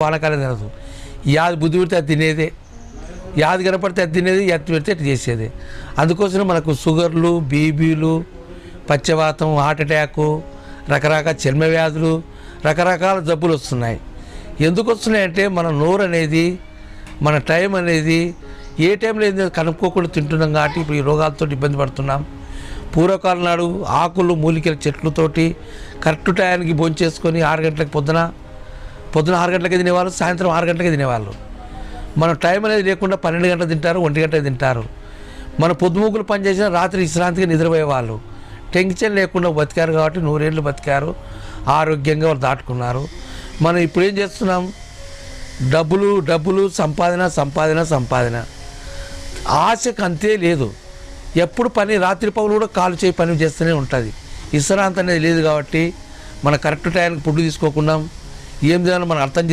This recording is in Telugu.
వానకాలం తినదు. యాది బుద్ధి పెడితే అది తినేదే, యాది కనపడితే అది తినేది, ఎత్తి పెడితే అట్లా చేసేది. అందుకోసం మనకు షుగర్లు, బీపీలు, పచ్చవాతం, హార్ట్ అటాకు, రకరకాల చర్మ వ్యాధులు, రకరకాల జబ్బులు వస్తున్నాయి. ఎందుకు వస్తున్నాయంటే మన నోరు అనేది, మన టైం అనేది ఏ టైంలో ఏదో కనుక్కోకుండా తింటున్నాం కాబట్టి ఇప్పుడు ఈ రోగాలతో ఇబ్బంది పడుతున్నాం. పూర్వకాలం నాడు ఆకులు మూలికల చెట్లతోటి కరెక్ట్ టైంకి భోంచేసుకొని 6 గంటలకు పొద్దున 6 గంటలకి తినేవాళ్ళు, సాయంత్రం 6 గంటలకి తినేవాళ్ళు. మన టైం అనేది లేకుండా 12 గంటలు తింటారు, 1 గంటలకు తింటారు. మన పొద్దుమూకులు పనిచేసిన రాత్రి విశ్రాంతిగా నిద్రపోయేవాళ్ళు. టెన్షన్ లేకుండా బతికారు కాబట్టి 100 ఏళ్ళు బతికారు, ఆరోగ్యంగా వాళ్ళు దాటుకున్నారు. మనం ఇప్పుడు ఏం చేస్తున్నాం? డబ్బులు డబ్బులు, సంపాదన. ఆశకు అంతే లేదు. ఎప్పుడు పని, రాత్రి పగులు కూడా కాలు చేయి పని చేస్తూనే ఉంటుంది. విశ్రాంతి అనేది లేదు కాబట్టి మన కరెక్ట్ టైంకి ఫుడ్ తీసుకోకుండా ఏం చేయాలో మనం అర్థం